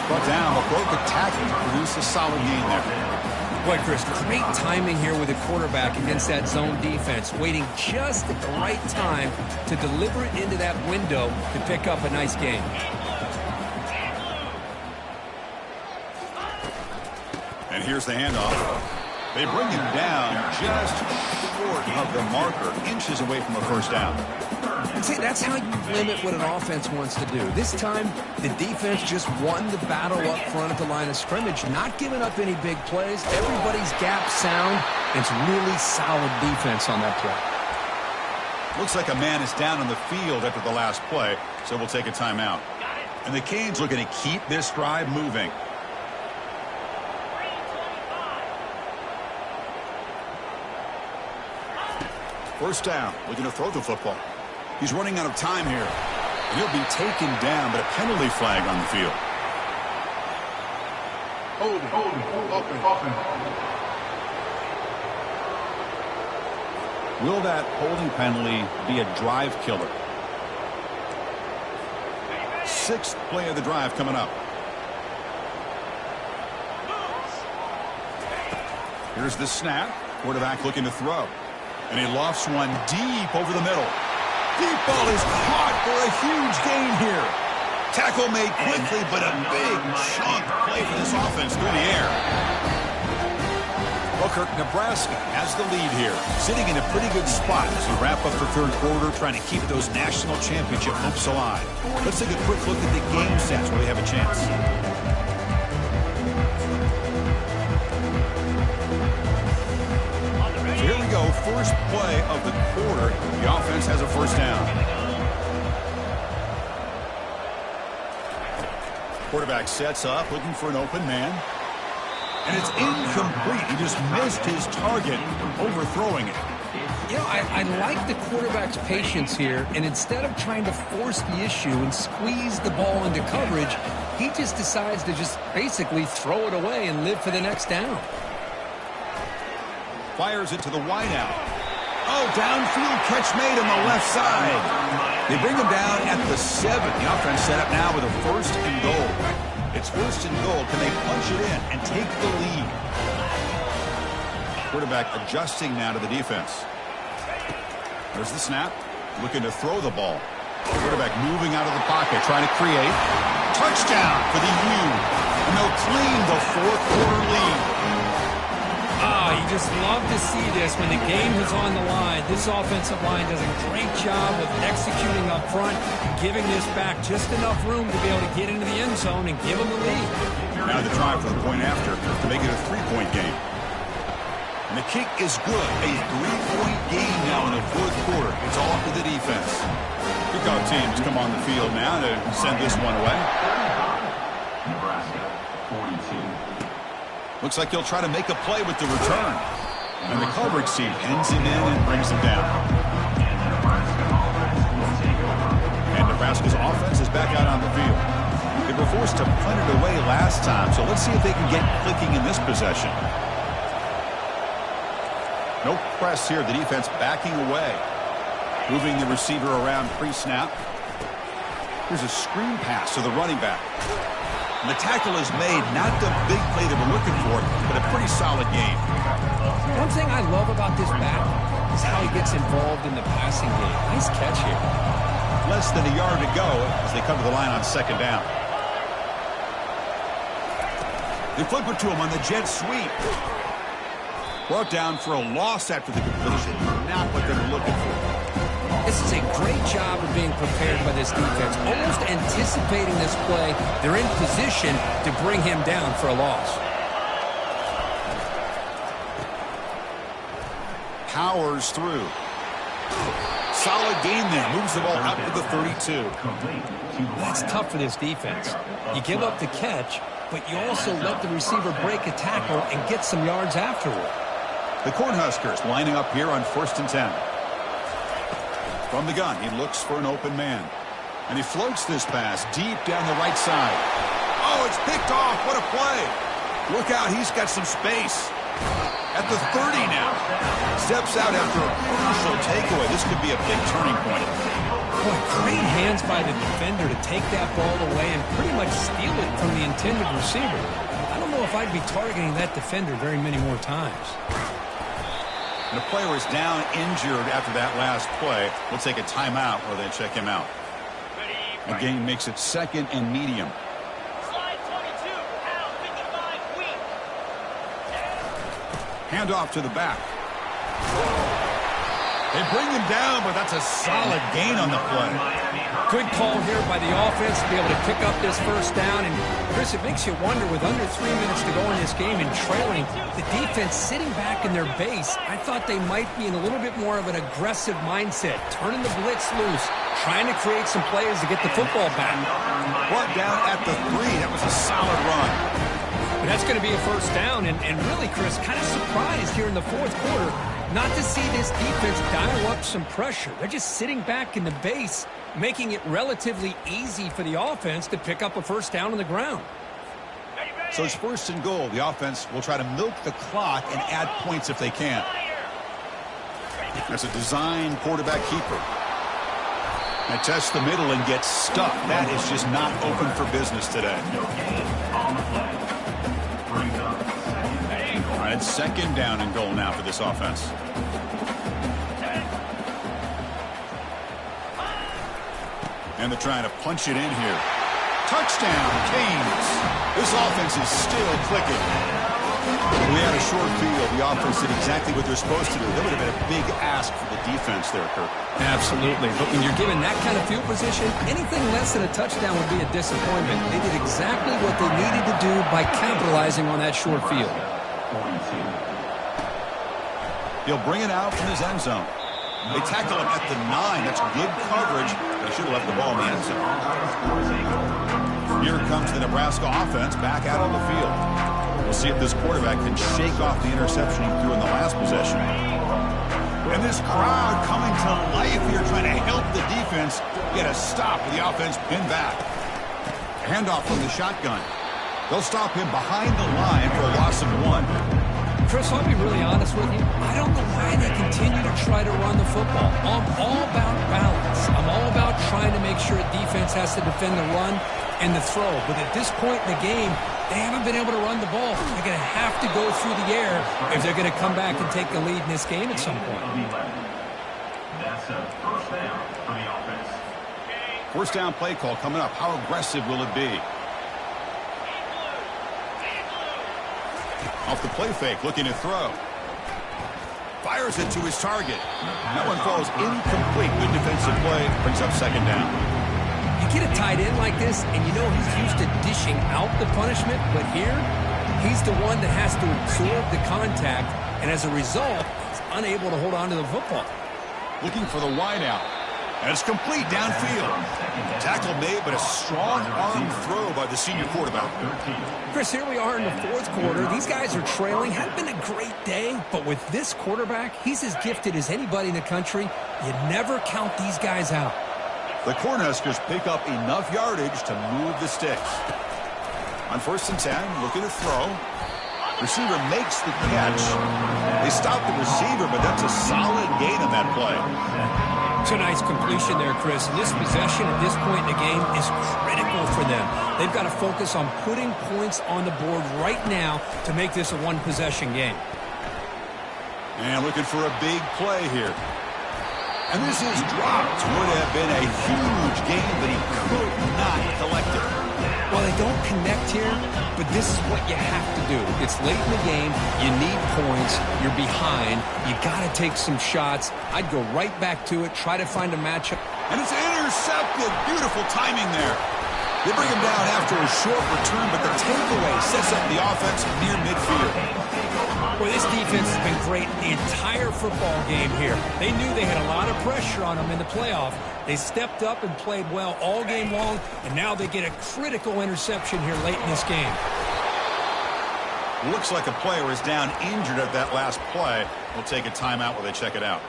Speaker 1: Brought down, but broke a tackle to produce a solid gain there.
Speaker 2: Boy, Chris, great timing here with the quarterback against that zone defense. Waiting just at the right time to deliver it into that window to pick up a nice gain.
Speaker 1: And here's the handoff. They bring him down just short of the marker, inches away from a 1st down.
Speaker 2: See, that's how you limit what an offense wants to do. This time, the defense just won the battle up front at the line of scrimmage, not giving up any big plays. Everybody's gap sound. It's really solid defense on that play.
Speaker 1: Looks like a man is down on the field after the last play, so we'll take a timeout. And the Canes looking to keep this drive moving. First down, looking to throw the football. He's running out of time here. He'll be taken down, but a penalty flag on the field.
Speaker 3: Offense.
Speaker 1: Will that holding penalty be a drive killer? Sixth play of the drive coming up. Here's the snap. Quarterback looking to throw. And he lofts one deep over the middle. Deep ball is caught for a huge gain here. Tackle made quickly, but a big chunk play for this offense through the air. Booker, Nebraska has the lead here, sitting in a pretty good spot as we wrap up the third quarter, trying to keep those national championship hopes alive. Let's take a quick look at the game sets where they have a chance. So here we go, first play of the quarter. The offense has a first down. Quarterback sets up, looking for an open man. And it's incomplete. He just missed his target, overthrowing it.
Speaker 2: You know, I like the quarterback's patience here, and instead of trying to force the issue and squeeze the ball into coverage, he just decides to just basically throw it away and live for the next down.
Speaker 1: Fires it to the wideout. Oh, downfield catch made on the left side. They bring him down at the 7. The offense set up now with a first and goal. It's first and goal. Can they punch it in and take the lead? Quarterback adjusting now to the defense. There's the snap. Looking to throw the ball. Quarterback moving out of the pocket, trying to create. Touchdown for the U. And they'll claim the fourth quarter lead.
Speaker 2: You just love to see this when the game is on the line. This offensive line does a great job of executing up front, giving this back just enough room to be able to get into the end zone and give them the lead.
Speaker 1: Now the try for the point after to make it a 3-point game. And the kick is good. A 3-point game now in the fourth quarter. It's all up to the defense. Kickoff teams come on the field now to send this one away.
Speaker 5: Nebraska, 42.
Speaker 1: Looks like he'll try to make a play with the return. And the coverage team pins him in and brings him down. And Nebraska's offense is back out on the field. They were forced to punt it away last time, so let's see if they can get clicking in this possession. No press here. The defense backing away. Moving the receiver around pre-snap. Here's a screen pass to the running back. And the tackle is made, not the big play that we're looking for, but a pretty solid game.
Speaker 2: One thing I love about this back is how he gets involved in the passing game. Nice catch here.
Speaker 1: Less than a yard to go as they come to the line on second down. They flip it to him on the jet sweep. Brought down for a loss after the completion. Not what they're looking for.
Speaker 2: This is a great job of being prepared by this defense. Almost anticipating this play, they're in position to bring him down for a loss. Powers through. Solid gain there. Moves the ball up to the 32. That's tough for this defense. You give up the catch, but you also let the receiver break a tackle and get some yards afterward.
Speaker 1: The Cornhuskers lining up here on 1st and 10. From the gun, he looks for an open man. And he floats this pass deep down the right side. Oh, it's picked off. What a play. Look out, he's got some space. At the 30 now. Steps out after a crucial takeaway. This could be a big turning point.
Speaker 2: Boy, great hands by the defender to take that ball away and pretty much steal it from the intended receiver. I don't know if I'd be targeting that defender very many more times.
Speaker 1: The player is down injured after that last play. We'll take a timeout while they check him out. The game makes it 2nd and medium.
Speaker 4: Slide 22, out 55, weak.
Speaker 1: Hand off to the back. They bring him down, but that's a solid gain on the play.
Speaker 2: Good call here by the offense to be able to pick up this first down. And, Chris, it makes you wonder, with under 3 minutes to go in this game and trailing, the defense sitting back in their base, I thought they might be in a little bit more of an aggressive mindset, turning the blitz loose, trying to create some plays to get the football back.
Speaker 1: Brought down at the 3. That was a solid run.
Speaker 2: But that's going to be a first down. And really, Chris, kind of surprised here in the fourth quarter not to see this defense dial up some pressure. They're just sitting back in the base, making it relatively easy for the offense to pick up a first down on the ground.
Speaker 1: So it's first and goal. The offense will try to milk the clock and add points if they can. That's a design quarterback keeper. And test the middle and get stuck. That is just not open for business today. All right, it's second down and goal now for this offense. And they're trying to punch it in here. Touchdown, Canes. This offense is still clicking. We had a short field. The offense did exactly what they're supposed to do. That would have been a big ask for the defense there, Kirk.
Speaker 2: Absolutely. But when you're given that kind of field position, anything less than a touchdown would be a disappointment. They did exactly what they needed to do by capitalizing on that short field.
Speaker 1: He'll bring it out from his end zone. They tackle him at the 9. That's good coverage. They should have left the ball in the end zone. Here comes the Nebraska offense back out on the field. We'll see if this quarterback can shake off the interception he threw in the last possession. And this crowd coming to life here trying to help the defense get a stop with the offense pinned back. Handoff from the shotgun. They'll stop him behind the line for a loss of 1.
Speaker 2: Chris, I'll be really honest with you. I don't know why they continue to try to run the football. I'm all about balance. I'm all about trying to make sure a defense has to defend the run and the throw. But at this point in the game, they haven't been able to run the ball. They're going to have to go through the air if they're going to come back and take the lead in this game at some point.
Speaker 5: That's a first down for the offense.
Speaker 1: First down play call coming up. How aggressive will it be? Off the play fake, looking to throw. Fires it to his target. That one falls incomplete. Good defensive play. Brings up second down.
Speaker 2: You get a tight end like this, and you know he's used to dishing out the punishment, but here, he's the one that has to absorb the contact, and as a result, he's unable to hold on to the football.
Speaker 1: Looking for the wide out. And it's complete downfield. Tackle made, but a strong arm throw by the senior quarterback.
Speaker 2: Chris, here we are in the fourth quarter. These guys are trailing. Hadn't been a great day, but with this quarterback, he's as gifted as anybody in the country. You never count these guys out.
Speaker 1: The Cornhuskers pick up enough yardage to move the sticks. On first and 10, looking to throw. Receiver makes the catch. They stop the receiver, but that's a solid gain on that play.
Speaker 2: It's a nice completion there, Chris. And this possession at this point in the game is critical for them. They've got to focus on putting points on the board right now to make this a one-possession game.
Speaker 1: And looking for a big play here. And this is dropped. Would have been a huge game, but he could not collect it.
Speaker 2: Well, they don't connect here, but this is what you have to do. It's late in the game. You need points. You're behind. You got to take some shots. I'd go right back to it, try to find a matchup.
Speaker 1: And it's intercepted. Beautiful timing there. They bring him down after a short return, but the takeaway sets up the offense near midfield.
Speaker 2: Well, this defense has been great the entire football game here. They knew they had a lot of pressure on them in the playoff. They stepped up and played well all game long, and now they get a critical interception here late in this game.
Speaker 1: Looks like a player is down injured at that last play. We'll take a timeout while they check it out.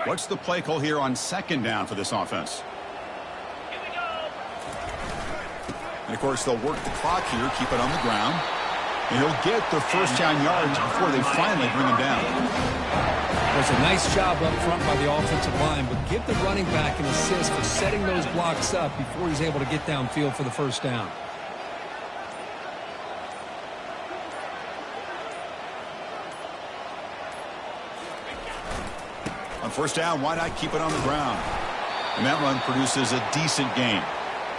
Speaker 1: What's the play call here on second down for this offense? And, of course, they'll work the clock here, keep it on the ground. And he'll get the first down yards before they finally bring him down.
Speaker 2: There's a nice job up front by the offensive line, but give the running back an assist for setting those blocks up before he's able to get downfield for the first down.
Speaker 1: On first down, why not keep it on the ground? And that run produces a decent gain.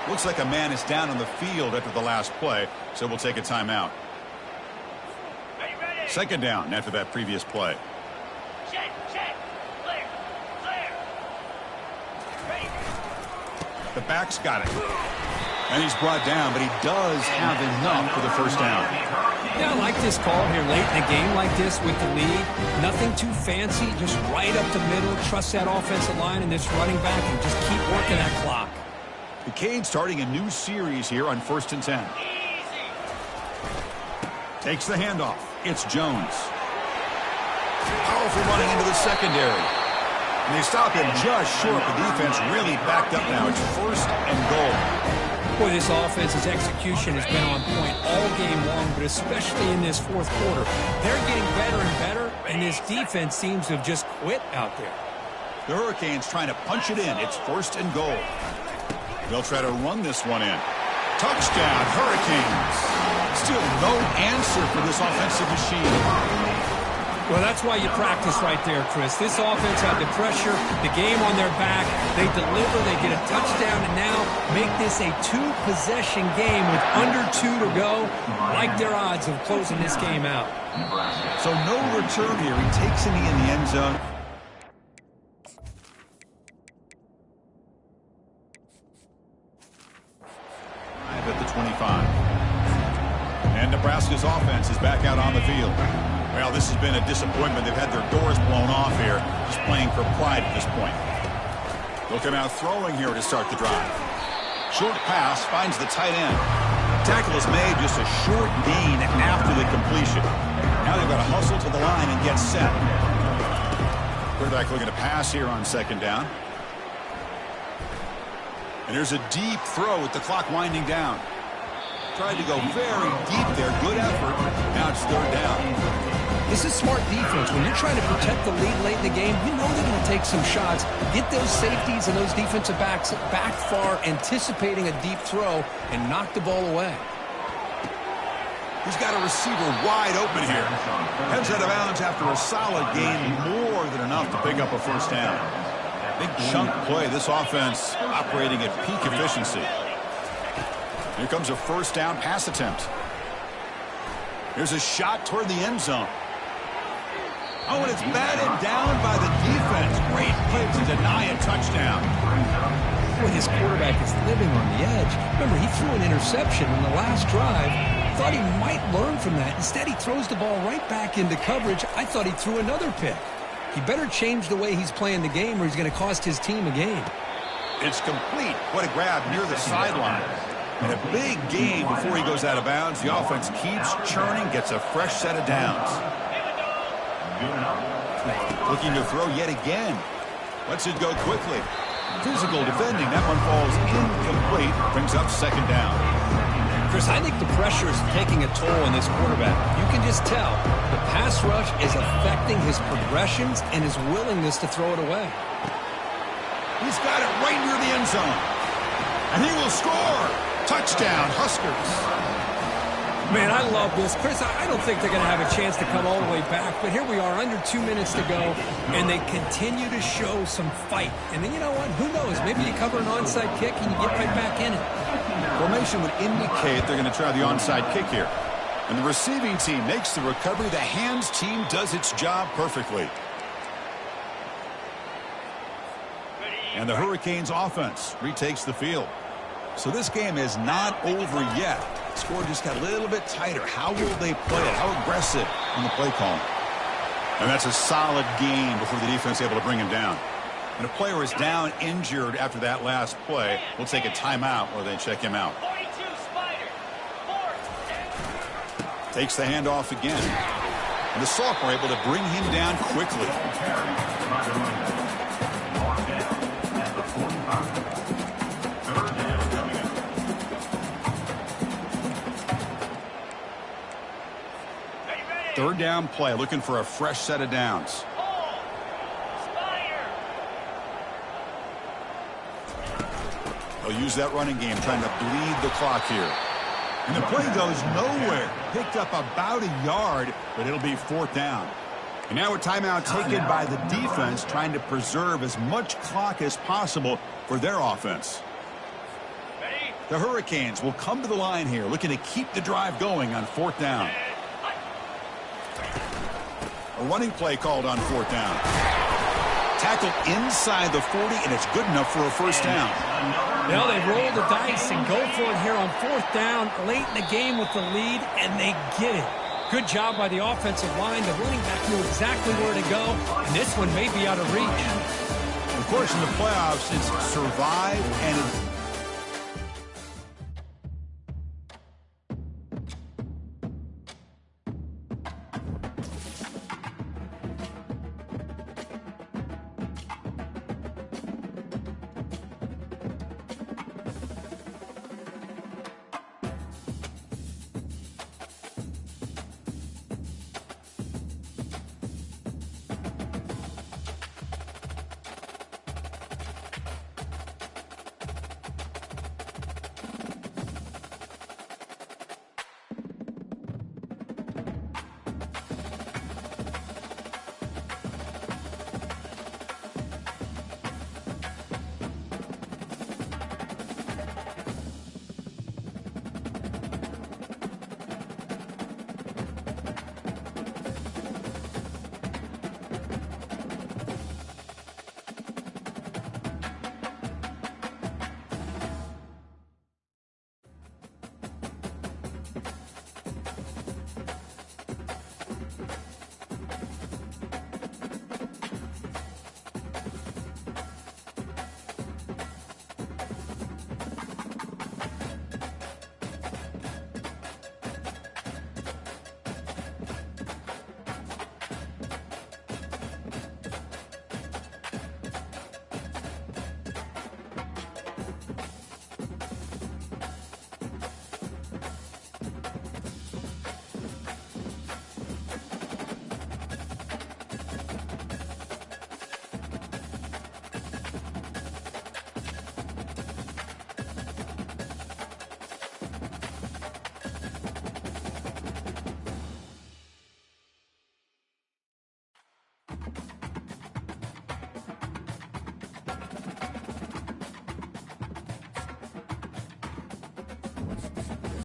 Speaker 1: Looks like a man is down on the field after the last play, so we'll take a timeout.
Speaker 4: Are you ready?
Speaker 1: Second down after that previous play.
Speaker 4: Check, check. Clear, clear. Ready.
Speaker 1: The back's got it. And he's brought down, but he does have enough for the first down.
Speaker 2: Yeah, I like this call here late in a game like this with the lead. Nothing too fancy, just right up the middle. Trust that offensive line and this running back and just keep working that clock.
Speaker 1: The Canes starting a new series here on 1st and 10. Takes the handoff. It's Jones. Powerful running into the secondary. And they stop him just short. The defense really backed up now. It's 1st and goal.
Speaker 2: Boy, this offense's execution has been on point all game long, but especially in this fourth quarter. They're getting better and better, and this defense seems to have just quit out there.
Speaker 1: The Hurricanes trying to punch it in. It's 1st and goal. They'll try to run this one in. Touchdown, Hurricanes. Still no answer for this offensive machine.
Speaker 2: Well, that's why you practice right there, Chris. This offense had the pressure, the game on their back. They deliver, they get a touchdown, and now make this a two-possession game with under 2 to go. Like their odds of closing this game out.
Speaker 1: So no return here. He takes it in the end zone. At the 25. And Nebraska's offense is back out on the field. Well, this has been a disappointment. They've had their doors blown off here, just playing for pride at this point. They'll come out throwing here to start the drive. Short pass finds the tight end. Tackle is made, just a short gain after the completion. Now they've got to hustle to the line and get set. Quarterback looking to pass here on 2nd down. And there's a deep throw with the clock winding down. Tried to go very deep there. Good effort. Now it's 3rd down.
Speaker 2: This is smart defense. When you're trying to protect the lead late in the game, you know they're going to take some shots. Get those safeties and those defensive backs back far, anticipating a deep throw, and knock the ball away.
Speaker 1: He's got a receiver wide open here. Heads out of bounds after a solid gain, more than enough to pick up a 1st down. Big chunk play. This offense operating at peak efficiency. Here comes a 1st down pass attempt. Here's a shot toward the end zone. Oh, and it's batted down by the defense. Great play to deny a touchdown.
Speaker 2: Boy, his quarterback is living on the edge. Remember, he threw an interception in the last drive. Thought he might learn from that. Instead, he throws the ball right back into coverage. I thought he threw another pick. He better change the way he's playing the game or he's going to cost his team a game.
Speaker 1: It's complete. What a grab near the sideline. And a big gain before he goes out of bounds. The offense keeps churning, gets a fresh set of downs. Looking to throw yet again. Lets it go quickly. Physical defending. That one falls incomplete. Brings up 2nd down.
Speaker 2: Chris, I think the pressure is taking a toll on this quarterback. You can just tell the pass rush is affecting his progressions and his willingness to throw it away.
Speaker 1: He's got it right near the end zone. And he will score. Touchdown, Huskers.
Speaker 2: Man, I love this. Chris, I don't think they're going to have a chance to come all the way back, but here we are, under 2 minutes to go, and they continue to show some fight. And then, you know what? Who knows? Maybe you cover an onside kick and you get right back in it.
Speaker 1: Formation would indicate they're going to try the onside kick here. And the receiving team makes the recovery. The hands team does its job perfectly. And the Hurricanes offense retakes the field. So this game is not over yet. Score just got a little bit tighter. How will they play it? How aggressive on the play call? And that's a solid gain before the defense is able to bring him down. And a player is down injured after that last play. We'll take a timeout or they check him out.
Speaker 4: 42 Spider. 4th.
Speaker 1: Takes the handoff again. And the Sophomore able to bring him down quickly. Third down play, looking for a fresh set of downs. They'll use that running game, trying to bleed the clock here. And the play goes nowhere. Picked up about a yard, but it'll be 4th down. And now a timeout taken by the defense, trying to preserve as much clock as possible for their offense. The Hurricanes will come to the line here, looking to keep the drive going on 4th down. A running play called on 4th down. Tackled inside the 40, and it's good enough for a first down.
Speaker 2: Well, they roll the dice and go for it here on 4th down late in the game with the lead, and they get it. Good job by the offensive line. The running back knew exactly where to go, and this one may be out of reach.
Speaker 1: Of course, in the playoffs, it's survive and